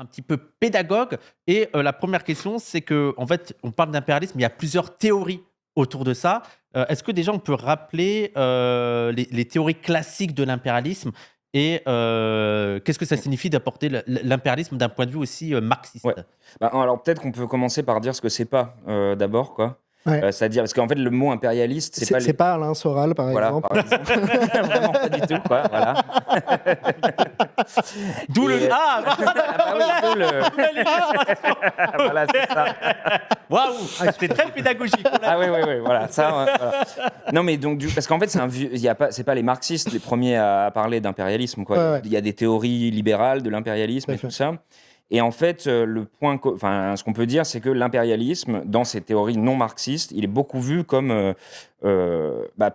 un petit peu pédagogue. Et la première question, c'est que en fait, on parle d'impérialisme, il y a plusieurs théories autour de ça. Est-ce que déjà on peut rappeler les théories classiques de l'impérialisme et qu'est-ce que ça signifie d'apporter l'impérialisme d'un point de vue aussi marxiste? Ouais. Bah, alors peut-être qu'on peut commencer par dire ce que c'est pas d'abord, quoi. Ouais. C'est-à-dire, parce qu'en fait, le mot impérialiste, c'est pas C'est pas Alain Soral, par Voilà, exemple. par exemple. Vraiment pas du tout, quoi. Voilà. D'où le. Et- Ah, Ah bah oui, d'où le- Voilà, c'est ça. waouh, c'était très pédagogique. Ah oui, oui, oui, voilà. Ça, voilà. Non, mais donc, parce qu'en fait, c'est un vieux. C'est pas les marxistes les premiers à parler d'impérialisme, quoi. Ouais, ouais. Il y a des théories libérales de l'impérialisme Tout à et fait. tout ça. Et en fait, ce qu'on peut dire, c'est que l'impérialisme, dans ces théories non marxistes, il est beaucoup vu comme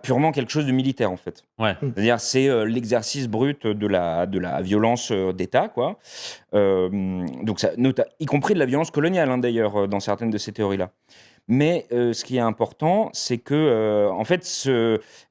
purement quelque chose de militaire, en fait. Ouais. C'est-à-dire, c'est l'exercice brut de la violence d'État, quoi. Donc, y compris de la violence coloniale, hein, d'ailleurs, dans certaines de ces théories-là. Mais ce qui est important, c'est que, en fait,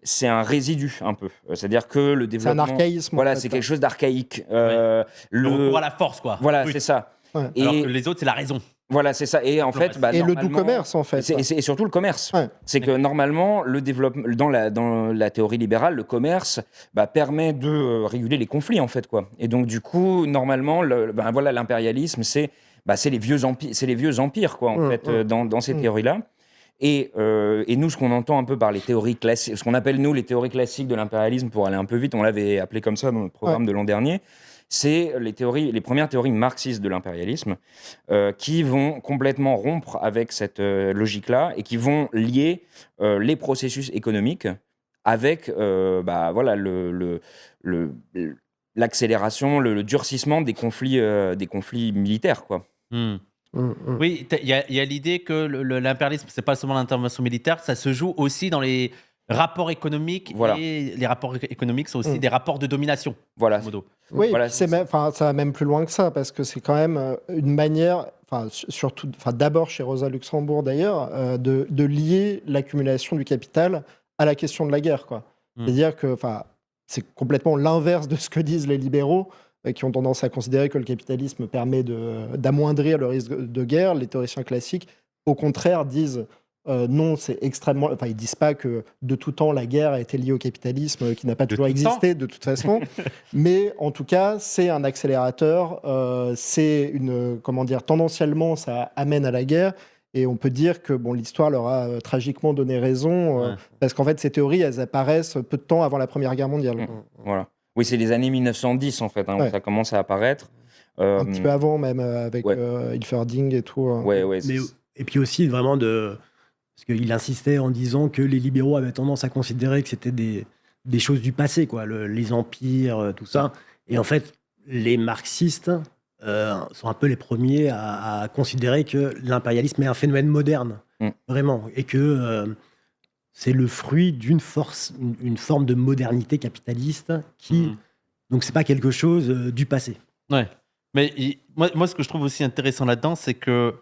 c'est un résidu, un peu. C'est-à-dire que le C'est un développement. archaïsme. en Voilà, fait, c'est quoi. quelque chose d'archaïque. Le recours à la force, quoi. Voilà, Brut. c'est ça. Ouais. Alors Et que les autres, c'est la raison. voilà, c'est ça. Et en Le reste. fait, bah, Et le doux normalement- commerce, en fait. Et surtout le commerce. Ouais. C'est que normalement, le développement dans la théorie libérale, le commerce permet de réguler les conflits, en fait, quoi. Et donc, du coup, normalement, voilà, l'impérialisme, c'est les vieux empires, quoi, en fait, dans ces théories-là. Et nous, ce qu'on entend un peu par les théories classiques, ce qu'on appelle nous les théories classiques de l'impérialisme, pour aller un peu vite, on l'avait appelé comme ça dans notre programme de l'an dernier, c'est les premières théories marxistes de l'impérialisme qui vont complètement rompre avec cette logique-là et qui vont lier les processus économiques avec voilà, l'accélération, le durcissement des conflits militaires, quoi. Hmm. Oui, il y a l'idée que l'impérialisme, c'est pas seulement l'intervention militaire, ça se joue aussi dans les rapports économiques. Voilà. Et les rapports économiques sont aussi des rapports de domination. Voilà. grosso modo. Oui, Voilà, et puis ça va même plus loin que ça, parce que c'est quand même une manière, surtout, d'abord chez Rosa Luxembourg d'ailleurs, de lier l'accumulation du capital à la question de la guerre, quoi. C'est-à-dire que, c'est complètement l'inverse de ce que disent les libéraux, qui ont tendance à considérer que le capitalisme permet d'amoindrir le risque de guerre. Les théoriciens classiques, au contraire, disent non, c'est extrêmement. Enfin, ils disent pas que de tout temps la guerre a été liée au capitalisme, qui n'a pas toujours existé de toute façon, mais en tout cas, c'est un accélérateur. C'est tendanciellement, ça amène à la guerre. Et on peut dire que l'histoire leur a tragiquement donné raison, parce qu'en fait, ces théories, elles apparaissent peu de temps avant la Première Guerre mondiale. Voilà. Oui, c'est les années 1910, en fait, où ça commence à apparaître. Un petit peu avant, même, avec Hilferding et tout. Et puis aussi, vraiment, parce qu'il insistait en disant que les libéraux avaient tendance à considérer que c'était des choses du passé, quoi, les empires, tout ça. Et en fait, les marxistes sont un peu les premiers à considérer que l'impérialisme est un phénomène moderne, vraiment, et que c'est le fruit d'une forme de modernité capitaliste qui... Donc, c'est pas quelque chose du passé. Ouais. Mais moi, ce que je trouve aussi intéressant là-dedans, c'est que